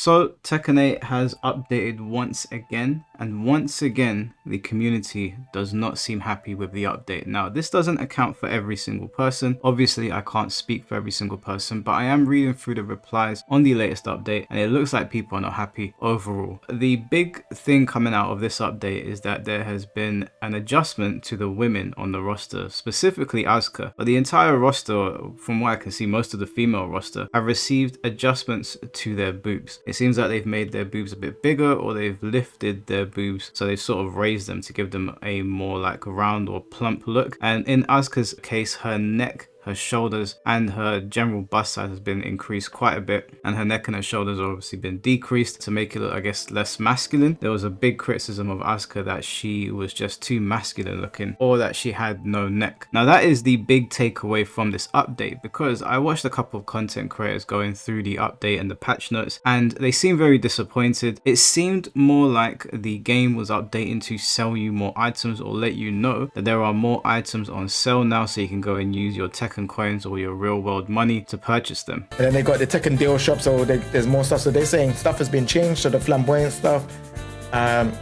So Tekken 8 has updated once again, and once again the community does not seem happy with the update. Now this doesn't account for every single person, obviously I can't speak for every single person, but I am reading through the replies on the latest update and it looks like people are not happy overall. The big thing coming out of this update is that there has been an adjustment to the women on the roster, specifically Asuka, but the entire roster, from what I can see, most of the female roster have received adjustments to their boobs. It seems like they've made their boobs a bit bigger, or they've lifted their boobs, so they've sort of raised them to give them a more like round or plump look. And in Asuka's case, her neck, her shoulders and her general bust size has been increased quite a bit, and her neck and her shoulders have obviously been decreased to make it look, I guess, less masculine. There was a big criticism of Asuka that she was just too masculine looking, or that she had no neck. Now that is the big takeaway from this update, because I watched a couple of content creators going through the update and the patch notes, and they seemed very disappointed. It seemed more like the game was updating to sell you more items, or let you know that there are more items on sale now, so you can go and use your Tekken coins or your real world money to purchase them. And then they got the Tekken deal shop, so there's more stuff. So they're saying stuff has been changed. So the flamboyant stuff,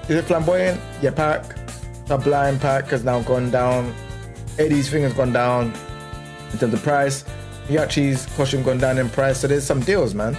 is it flamboyant? Yeah, pack, the blind pack has now gone down. Eddie's thing has gone down in terms of price. Yachi's costume gone down in price. So there's some deals, man.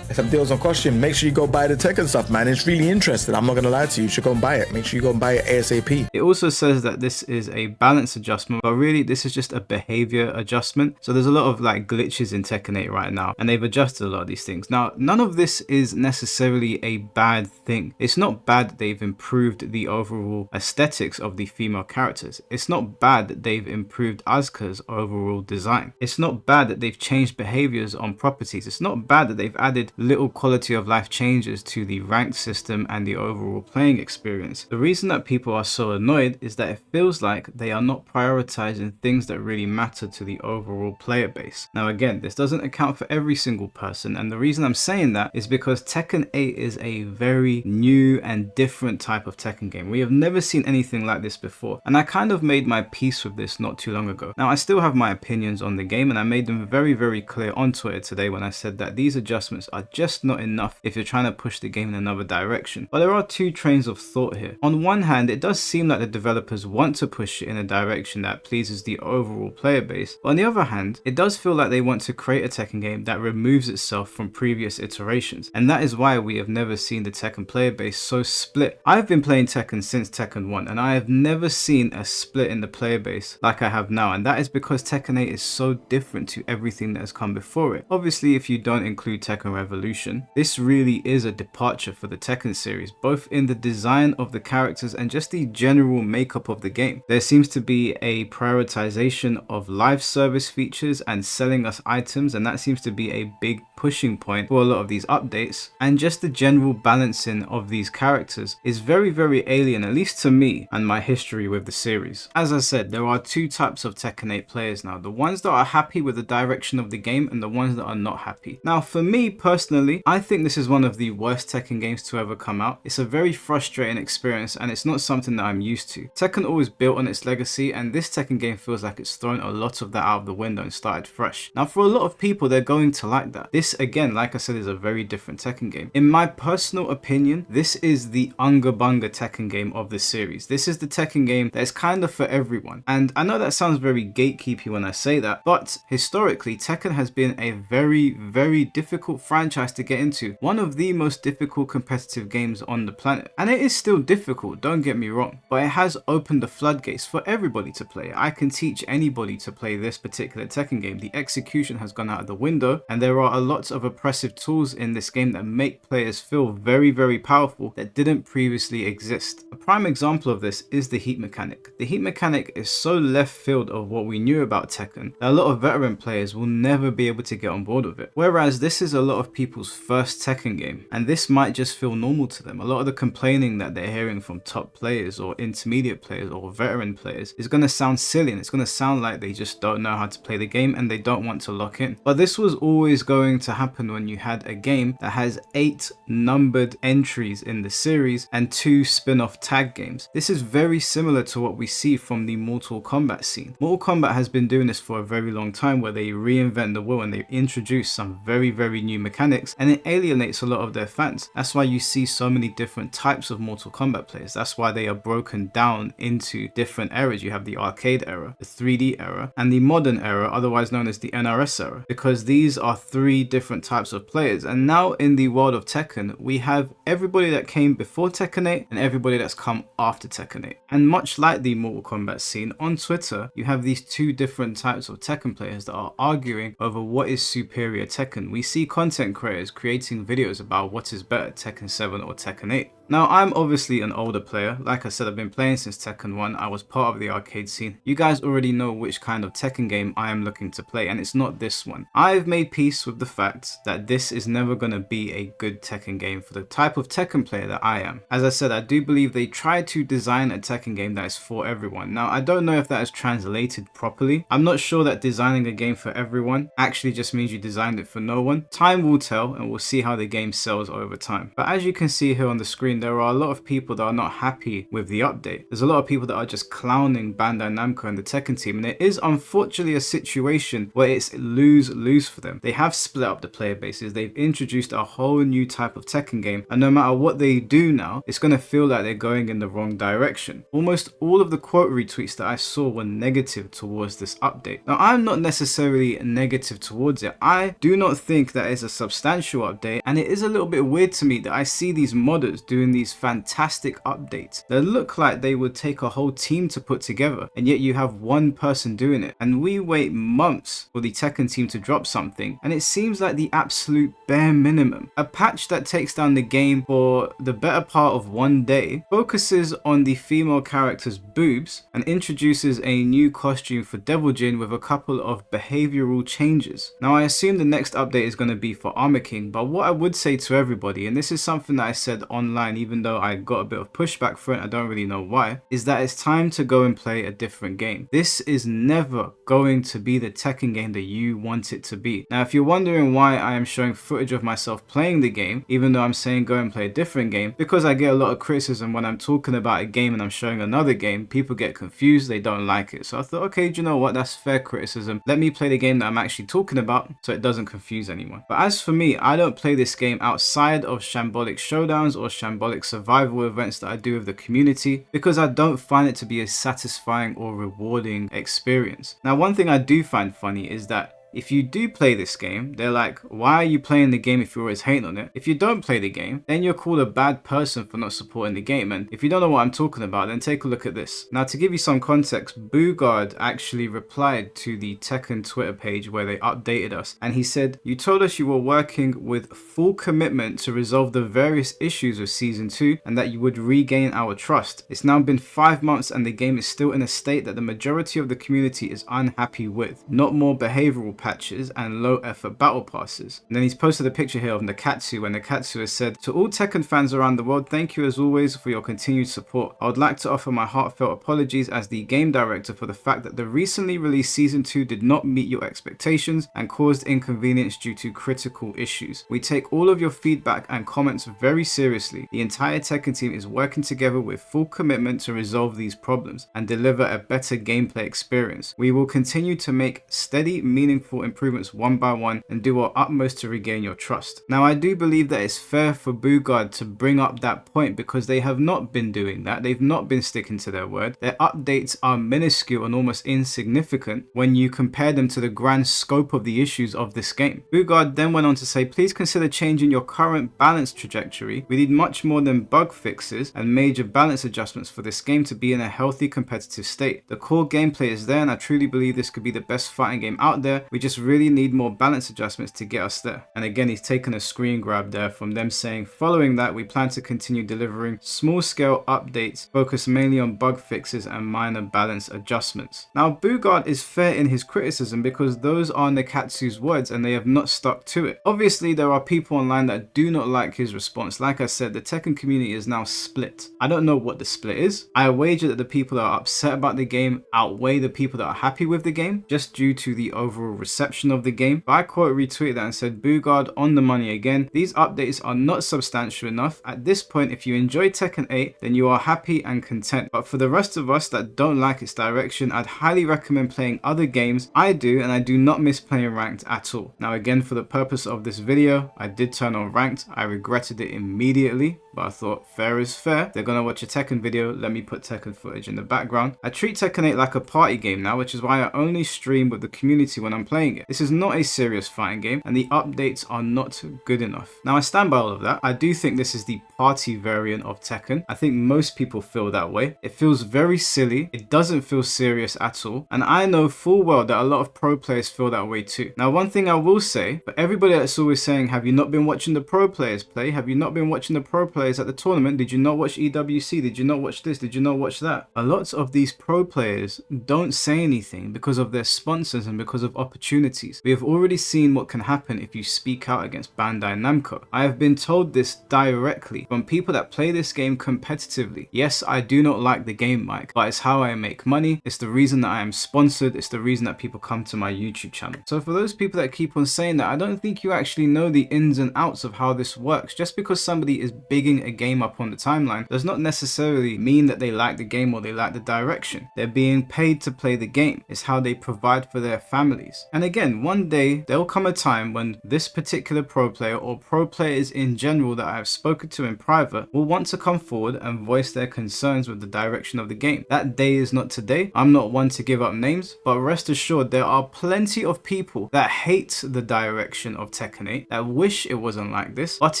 There's some deals on costume. Make sure you go buy the Tekken stuff, man. It's really interesting. I'm not gonna lie to you. You should go and buy it. Make sure you go and buy it ASAP. It also says that this is a balance adjustment, but really this is just a behavior adjustment. So there's a lot of like glitches in Tekken 8 right now, and they've adjusted a lot of these things. Now, none of this is necessarily a bad thing. It's not bad that they've improved the overall aesthetics of the female characters. It's not bad that they've improved Asuka's overall design. It's not bad that they've changed behaviors on properties. It's not bad that they've added little quality of life changes to the ranked system and the overall playing experience. The reason that people are so annoyed is that it feels like they are not prioritizing things that really matter to the overall player base. Now again, this doesn't account for every single person, and the reason I'm saying that is because Tekken 8 is a very new and different type of Tekken game. We have never seen anything like this before, and I kind of made my peace with this not too long ago. Now I still have my opinions on the game, and I made them very clear on Twitter today when I said that these adjustments are just not enough if you're trying to push the game in another direction. But there are two trains of thought here. On one hand, it does seem like the developers want to push it in a direction that pleases the overall player base, but on the other hand, it does feel like they want to create a Tekken game that removes itself from previous iterations, and that is why we have never seen the Tekken player base so split. I've been playing Tekken since Tekken 1, and I have never seen a split in the player base like I have now, and that is because Tekken 8 is so different to everything that has come before it. Obviously, if you don't include Tekken Revolution, this really is a departure for the Tekken series, both in the design of the characters and just the general makeup of the game. There seems to be a prioritization of live service features and selling us items, and that seems to be a big pushing point for a lot of these updates, and just the general balancing of these characters is very alien, at least to me and my history with the series. As I said, there are two types of Tekken 8 players now, the ones that are happy with the direction of the game and the ones that are not happy. Now for me personally, I think this is one of the worst Tekken games to ever come out. It's a very frustrating experience, and it's not something that I'm used to. Tekken always built on its legacy, and this Tekken game feels like it's thrown a lot of that out of the window and started fresh. Now for a lot of people, they're going to like that. This again, like I said, is a very different Tekken game. In my personal opinion, this is the Unga Bunga Tekken game of the series. This is the Tekken game that is kind of for everyone. And I know that sounds very gatekeepy when I say that, but historically, Tekken has been a very difficult franchise to get into. One of the most difficult competitive games on the planet. And it is still difficult, don't get me wrong, but it has opened the floodgates for everybody to play. I can teach anybody to play this particular Tekken game. The execution has gone out of the window, and there are a lot of oppressive tools in this game that make players feel very powerful that didn't previously exist. A prime example of this is the heat mechanic. The heat mechanic is so left field of what we knew about Tekken that a lot of veteran players will never be able to get on board with it. Whereas this is a lot of people's first Tekken game, and this might just feel normal to them. A lot of the complaining that they're hearing from top players or intermediate players or veteran players is going to sound silly, and it's going to sound like they just don't know how to play the game and they don't want to lock in. But this was always going to happen when you had a game that has 8 numbered entries in the series and 2 spin-off tag games. This is very similar to what we see from the Mortal Kombat scene. Mortal Kombat has been doing this for a very long time, where they reinvent the wheel and they introduce some very new mechanics mechanics, and it alienates a lot of their fans. That's why you see so many different types of Mortal Kombat players. That's why they are broken down into different eras. You have the arcade era, the 3D era, and the modern era, otherwise known as the NRS era, because these are three different types of players. And now in the world of Tekken, we have everybody that came before Tekken 8 and everybody that's come after Tekken 8. And much like the Mortal Kombat scene, on Twitter, you have these two different types of Tekken players that are arguing over what is superior Tekken. We see content creators creating videos about what is better, Tekken 7 or Tekken 8. Now, I'm obviously an older player. Like I said, I've been playing since Tekken 1. I was part of the arcade scene. You guys already know which kind of Tekken game I am looking to play, and it's not this one. I've made peace with the fact that this is never going to be a good Tekken game for the type of Tekken player that I am. As I said, I do believe they tried to design a Tekken game that is for everyone. Now, I don't know if that is translated properly. I'm not sure that designing a game for everyone actually just means you designed it for no one. Time will tell, and we'll see how the game sells over time. But as you can see here on the screen, there are a lot of people that are not happy with the update. There's a lot of people that are just clowning Bandai Namco and the Tekken team, and it is unfortunately a situation where it's lose-lose for them. They have split up the player bases, they've introduced a whole new type of Tekken game, and no matter what they do now, it's going to feel like they're going in the wrong direction. Almost all of the quote retweets that I saw were negative towards this update. Now, I'm not necessarily negative towards it. I do not think that it's a substantial update, and it is a little bit weird to me that I see these modders doing these fantastic updates that look like they would take a whole team to put together, and yet you have one person doing it. And we wait months for the Tekken team to drop something, and it seems like the absolute bare minimum. A patch that takes down the game for the better part of one day, focuses on the female character's boobs, and introduces a new costume for Devil Jin with a couple of behavioral changes. Now, I assume the next update is going to be for Armor King, but what I would say to everybody, and this is something that I said online even though I got a bit of pushback for it, I don't really know why, is that it's time to go and play a different game. This is never going to be the Tekken game that you want it to be. Now, if you're wondering why I am showing footage of myself playing the game, even though I'm saying go and play a different game, because I get a lot of criticism when I'm talking about a game and I'm showing another game. People get confused, they don't like it. So I thought, okay, do you know what, that's fair criticism. Let me play the game that I'm actually talking about so it doesn't confuse anyone. But as for me, I don't play this game outside of shambolic showdowns or shambolic survival events that I do with the community, because I don't find it to be a satisfying or rewarding experience. Now, one thing I do find funny is that if you do play this game, they're like, why are you playing the game if you're always hating on it? If you don't play the game, then you're called a bad person for not supporting the game. And if you don't know what I'm talking about, then take a look at this. Now, to give you some context, Boogard actually replied to the Tekken Twitter page where they updated us. And he said, you told us you were working with full commitment to resolve the various issues of Season 2 and that you would regain our trust. It's now been 5 months and the game is still in a state that the majority of the community is unhappy with. Not more behavioral patches and low effort battle passes. And then he's posted a picture here of Nakatsu, and Nakatsu has said, to all Tekken fans around the world, thank you as always for your continued support. I would like to offer my heartfelt apologies as the game director for the fact that the recently released Season 2 did not meet your expectations and caused inconvenience due to critical issues. We take all of your feedback and comments very seriously. The entire Tekken team is working together with full commitment to resolve these problems and deliver a better gameplay experience. We will continue to make steady, meaningful improvements one by one and do our utmost to regain your trust. Now, I do believe that it's fair for Boogard to bring up that point because they have not been doing that. They've not been sticking to their word. Their updates are minuscule and almost insignificant when you compare them to the grand scope of the issues of this game. Boogard then went on to say, please consider changing your current balance trajectory. We need much more than bug fixes and major balance adjustments for this game to be in a healthy competitive state. The core gameplay is there and I truly believe this could be the best fighting game out there. We just really need more balance adjustments to get us there. And again, he's taken a screen grab there from them saying, following that, we plan to continue delivering small scale updates focused mainly on bug fixes and minor balance adjustments. Now, Boogard is fair in his criticism because those are Nakatsu's words and they have not stuck to it. Obviously, there are people online that do not like his response. Like I said, the Tekken community is now split. I don't know what the split is. I wager that the people that are upset about the game outweigh the people that are happy with the game just due to the overall response reception of the game. But I quote retweeted that and said, Boogard on the money again. These updates are not substantial enough. At this point, if you enjoy Tekken 8, then you are happy and content. But for the rest of us that don't like its direction, I'd highly recommend playing other games. I do, and I do not miss playing ranked at all. Now again, for the purpose of this video, I did turn on ranked. I regretted it immediately, but I thought fair is fair. They're gonna watch a Tekken video, let me put Tekken footage in the background. I treat Tekken 8 like a party game now, which is why I only stream with the community when I'm playing it. This is not a serious fighting game, and the updates are not good enough. Now I stand by all of that. I do think this is the party variant of Tekken. I think most people feel that way. It feels very silly. It doesn't feel serious at all. And I know full well that a lot of pro players feel that way too. Now one thing I will say, for everybody that's always saying, have you not been watching the pro players play? Have you not been watching the pro players at the tournament? Did you not watch EWC? Did you not watch this? Did you not watch that? A lot of these pro players don't say anything because of their sponsors and because of opportunities. We have already seen what can happen if you speak out against Bandai Namco. I have been told this directly from people that play this game competitively. Yes, I do not like the game, Mike, but it's how I make money. It's the reason that I am sponsored. It's the reason that people come to my YouTube channel. So for those people that keep on saying that, I don't think you actually know the ins and outs of how this works. Just because somebody is bigging a game up on the timeline does not necessarily mean that they like the game or they like the direction. They're being paid to play the game. It's how they provide for their families. And again, one day there'll come a time when this particular pro player or pro players in general that I have spoken to in private will want to come forward and voice their concerns with the direction of the game. That day is not today. I'm not one to give up names, but rest assured there are plenty of people that hate the direction of Tekken 8, that wish it wasn't like this, but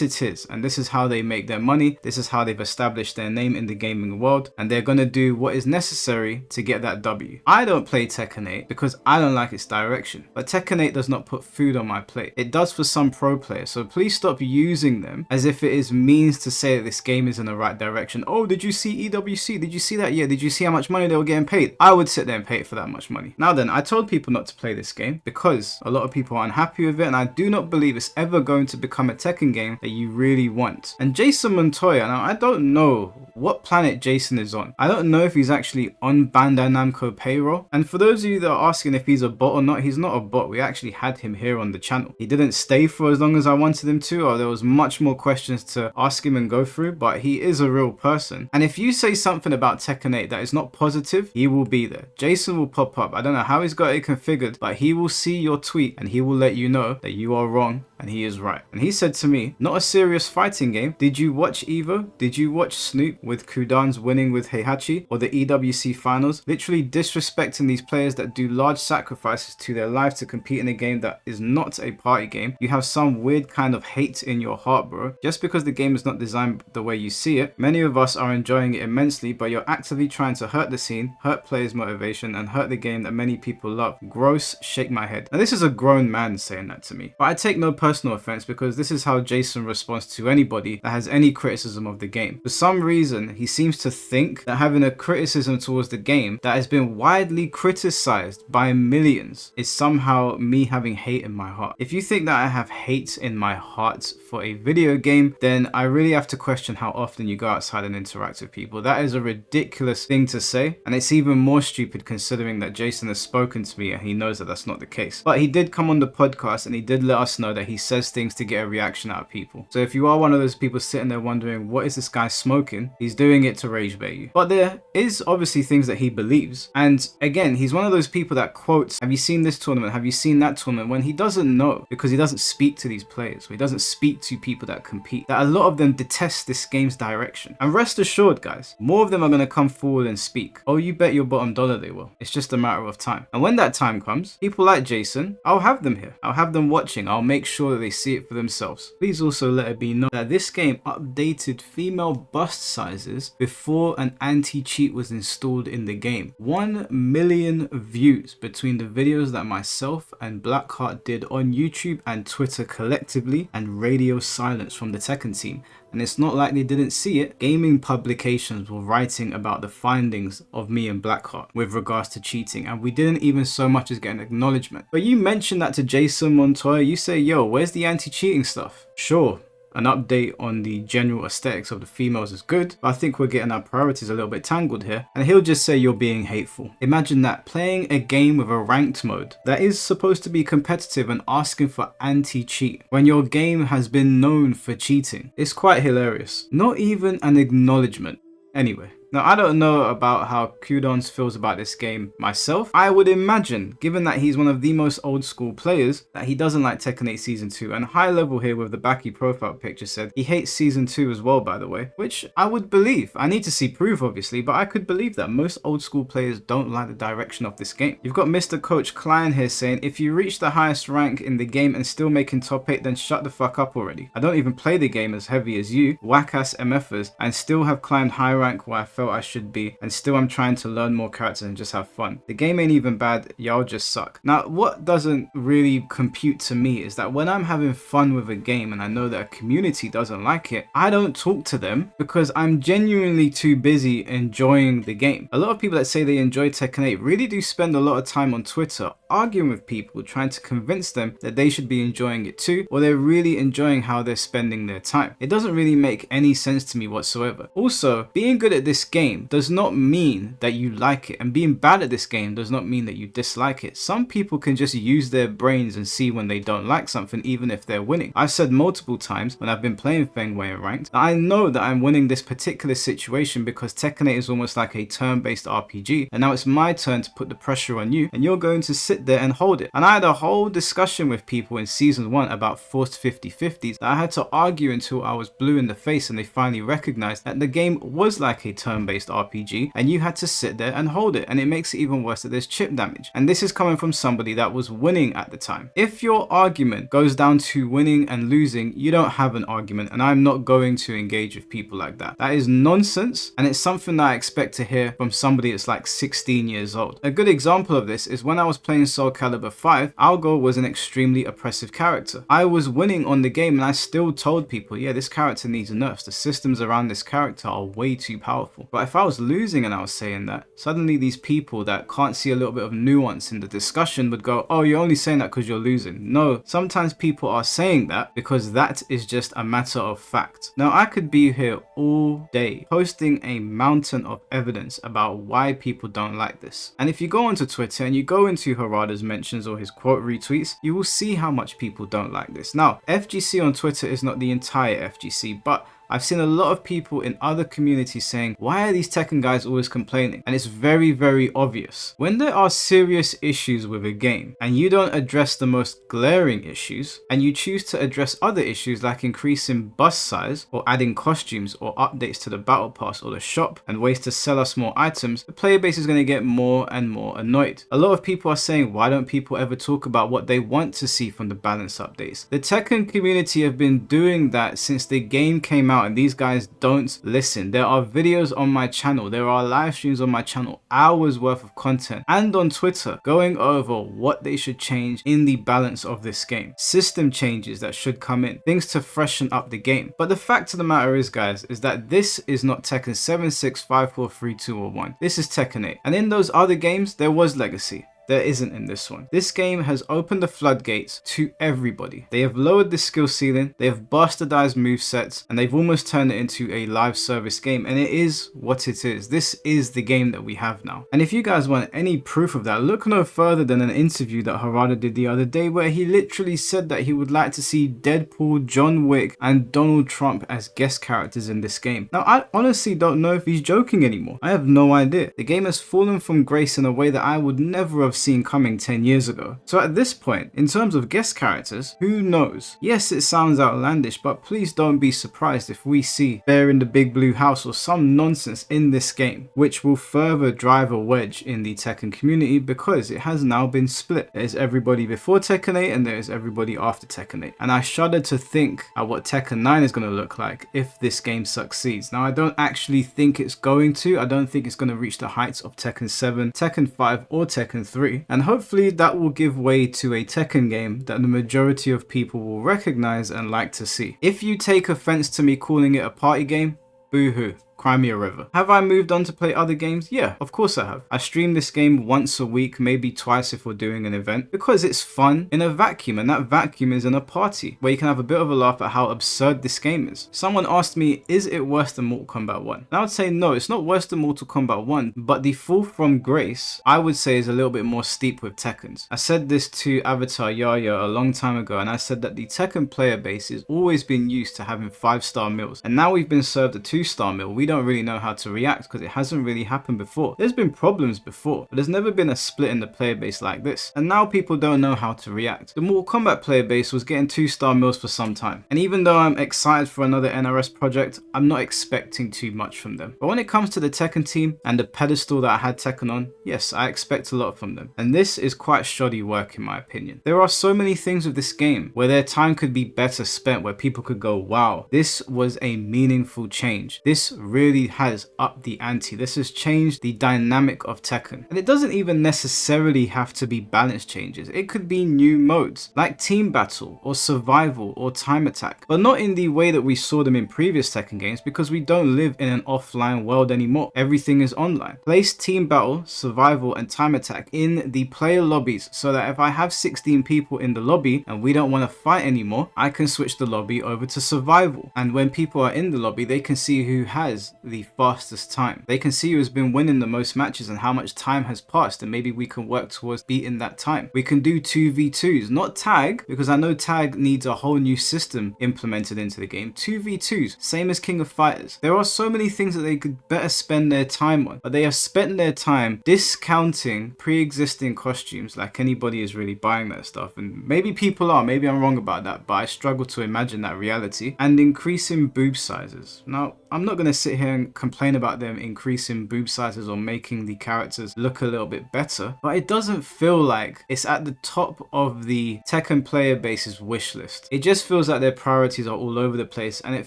it is. And this is how they make their money. This is how they've established their name in the gaming world, and they're going to do what is necessary to get that W. I don't play Tekken 8 because I don't like its direction, but Tekken 8 does not put food on my plate. It does for some pro players, so please stop using them as if it is means to say that this game is in the right direction. Oh, did you see EWC? Did you see that? Yeah, did you see how much money they were getting paid? I would sit there and pay it for that much money. Now then, I told people not to play this game because a lot of people are unhappy with it, and I do not believe it's ever going to become a Tekken game that you really want. And Jason Montoya, now I don't know what planet Jason is on. I don't know if he's actually on Bandai Namco payroll. And for those of you that are asking if he's a bot or not, he's not a bot. We actually had him here on the channel. He didn't stay for as long as I wanted him to, or there was much more questions to ask him and go through, but he is a real person. And if you say something about Tekken 8 that is not positive, he will be there. Jason will pop up. I don't know how he's got it configured, but he will see your tweet and he will let you know that you are wrong and he is right. And he said to me, not a serious fighting game. Did you watch Evo? Did you watch Snoop with Kudan's winning with Heihachi or the EWC finals? Literally disrespecting these players that do large sacrifices to their life to compete in a game that is not a party game. You have some weird kind of hate in your heart, bro. Just because the game is not designed the way you see it. Many of us are enjoying it immensely, but you're actively trying to hurt the scene, hurt players' motivation, and hurt the game that many people love. Gross, shake my head. Now this is a grown man saying that to me, but I take no personal offense because this is how Jason responds to anybody that has any criticism of the game. For some reason, he seems to think that having a criticism towards the game that has been widely criticized by millions is somehow me having hate in my heart. If you think that I have hate in my heart for a video game, then I really have to question how often you go outside and interact with people. That is a ridiculous thing to say, and it's even more stupid considering that Jason has spoken to me and he knows that that's not the case. But he did come on the podcast and he did let us know that he says things to get a reaction out of people. So if you are one of those people sitting there wondering what is this guy smoking, he's doing it to rage bait you. But there is obviously things that he believes, and again, he's one of those people that quotes, have you seen this tournament, have you seen that tournament, when he doesn't know because he doesn't speak to these players, or he doesn't speak to people that compete, that a lot of them detest this game's direction. And rest assured guys, more of them are going to come forward and speak. Oh, you bet your bottom dollar they will. It's just a matter of time. And when that time comes, people like Jason, I'll have them here. I'll have them watching. I'll make sure that they see it for themselves. Please also let it be known that this game updated female bust sizes before an anti-cheat was installed in the game. 1 million views between the videos that myself and Blackheart did on YouTube and Twitter collectively, and radio silence from the Tekken team. And it's not like they didn't see it. Gaming publications were writing about the findings of me and Blackheart with regards to cheating, and we didn't even so much as get an acknowledgement. But you mentioned that to Jason Montoya, you say, yo, where's the anti-cheating stuff? Sure, an update on the general aesthetics of the females is good, but I think we're getting our priorities a little bit tangled here. And he'll just say you're being hateful. Imagine that, playing a game with a ranked mode that is supposed to be competitive and asking for anti-cheat when your game has been known for cheating. It's quite hilarious. Not even an acknowledgement. Anyway. Now, I don't know about how Kudons feels about this game myself. I would imagine, given that he's one of the most old school players, that he doesn't like Tekken 8 Season 2. And high level here with the Baki profile picture said he hates Season 2 as well, by the way, which I would believe. I need to see proof, obviously, but I could believe that most old school players don't like the direction of this game. You've got Mr. Coach Klein here saying, if you reach the highest rank in the game and still making top 8, then shut the fuck up already. I don't even play the game as heavy as you, whack-ass MFers, and still have climbed high rank where I felt I should be, and still I'm trying to learn more characters and just have fun. The game ain't even bad, y'all just suck. Now, what doesn't really compute to me is that when I'm having fun with a game and I know that a community doesn't like it, I don't talk to them because I'm genuinely too busy enjoying the game. A lot of people that say they enjoy Tekken 8 really do spend a lot of time on Twitter arguing with people, trying to convince them that they should be enjoying it too, or they're really enjoying how they're spending their time. It doesn't really make any sense to me whatsoever. Also, being good at this game does not mean that you like it, and being bad at this game does not mean that you dislike it. Some people can just use their brains and see when they don't like something, even if they're winning. I've said multiple times when I've been playing Feng Wei ranked that I know that I'm winning this particular situation because Tekken 8 is almost like a turn-based RPG, and now it's my turn to put the pressure on you, and you're going to sit there and hold it. And I had a whole discussion with people in Season 1 about forced 50-50s that I had to argue until I was blue in the face, and they finally recognized that the game was like a turn-based RPG and you had to sit there and hold it, and it makes it even worse that there's chip damage. And this is coming from somebody that was winning at the time. If your argument goes down to winning and losing, you don't have an argument, and I'm not going to engage with people like that. That is nonsense, and it's something that I expect to hear from somebody that's like 16 years old. A good example of this is when I was playing Soul Calibur 5, Algo was an extremely oppressive character. I was winning on the game and I still told people, yeah, this character needs nerfs. The systems around this character are way too powerful. But if I was losing and I was saying that, suddenly these people that can't see a little bit of nuance in the discussion would go, oh, you're only saying that because you're losing. No, sometimes people are saying that because that is just a matter of fact. Now, I could be here all day posting a mountain of evidence about why people don't like this. And if you go onto Twitter and you go into Harada's mentions or his quote retweets, you will see how much people don't like this. Now, FGC on Twitter is not the entire FGC, but I've seen a lot of people in other communities saying, why are these Tekken guys always complaining? And it's very, very obvious. When there are serious issues with a game and you don't address the most glaring issues and you choose to address other issues like increasing bus size or adding costumes or updates to the battle pass or the shop and ways to sell us more items, the player base is going to get more and more annoyed. A lot of people are saying, why don't people ever talk about what they want to see from the balance updates? The Tekken community have been doing that since the game came out, and these guys don't listen. There are videos on my channel, there are live streams on my channel, hours worth of content, and on Twitter going over what they should change in the balance of this game. System changes that should come in, things to freshen up the game. But the fact of the matter is, guys, is that this is not Tekken 7, 6, 5, 4, 3, 2, or 1. This is Tekken 8. And in those other games, there was legacy. There isn't in this one. This game has opened the floodgates to everybody. They have lowered the skill ceiling, they have bastardized movesets, and they've almost turned it into a live service game, and it is what it is. This is the game that we have now. And if you guys want any proof of that, look no further than an interview that Harada did the other day where he literally said that he would like to see Deadpool, John Wick, and Donald Trump as guest characters in this game. Now, I honestly don't know if he's joking anymore. I have no idea. The game has fallen from grace in a way that I would never have seen coming 10 years ago. So at this point, in terms of guest characters, who knows? Yes, it sounds outlandish, but please don't be surprised if we see Bear in the Big Blue House or some nonsense in this game, which will further drive a wedge in the Tekken community because it has now been split. There is everybody before Tekken 8 and there is everybody after Tekken 8. And I shudder to think at what Tekken 9 is going to look like if this game succeeds. Now, I don't actually think it's going to. I don't think it's going to reach the heights of Tekken 7, Tekken 5, or Tekken 3. And hopefully that will give way to a Tekken game that the majority of people will recognize and like to see. If you take offense to me calling it a party game, boo-hoo. Crimea River. Have I moved on to play other games? Yeah, of course I have. I stream this game once a week, maybe twice if we're doing an event, because it's fun in a vacuum, and that vacuum is in a party where you can have a bit of a laugh at how absurd this game is. Someone asked me, is it worse than Mortal Kombat 1? And I would say no, it's not worse than Mortal Kombat 1, but the fall from grace, I would say, is a little bit more steep with Tekkens. I said this to Avatar Yaya a long time ago, and I said that the Tekken player base has always been used to having 5-star meals, and now we've been served a 2-star meal. We don't really know how to react because it hasn't really happened before. There's been problems before, but there's never been a split in the player base like this, and now people don't know how to react. The Mortal Kombat player base was getting 2-star meals for some time, and even though I'm excited for another NRS project, I'm not expecting too much from them. But when it comes to the Tekken team and the pedestal that I had Tekken on, yes, I expect a lot from them, and this is quite shoddy work in my opinion. There are so many things with this game where their time could be better spent, where people could go, wow, this was a meaningful change. This really has upped the ante. This has changed the dynamic of Tekken. And it doesn't even necessarily have to be balance changes. It could be new modes like team battle or survival or time attack, but not in the way that we saw them in previous Tekken games, because we don't live in an offline world anymore. Everything is online. Place team battle, survival and time attack in the player lobbies, so that if I have 16 people in the lobby and we don't want to fight anymore, I can switch the lobby over to survival, and when people are in the lobby, they can see who has the fastest time. They can see who has been winning the most matches and how much time has passed, and maybe we can work towards beating that time. We can do 2v2s, not tag, because I know tag needs a whole new system implemented into the game. 2v2s, same as King of Fighters. There are so many things that they could better spend their time on, but they have spent their time discounting pre-existing costumes like anybody is really buying that stuff. And maybe people are, maybe I'm wrong about that, but I struggle to imagine that reality. And increasing boob sizes. Now, I'm not going to sit here and complain about them increasing boob sizes or making the characters look a little bit better, but it doesn't feel like it's at the top of the Tekken player base's wish list. It just feels like their priorities are all over the place, and it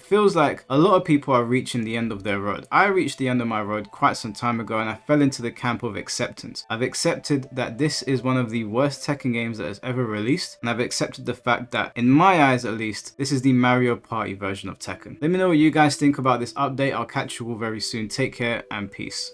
feels like a lot of people are reaching the end of their road. I reached the end of my road quite some time ago, and I fell into the camp of acceptance. I've accepted that this is one of the worst Tekken games that has ever released, and I've accepted the fact that, in my eyes at least, this is the Mario Party version of Tekken. Let me know what you guys think about this update. I'll catch you all very soon. Take care and peace.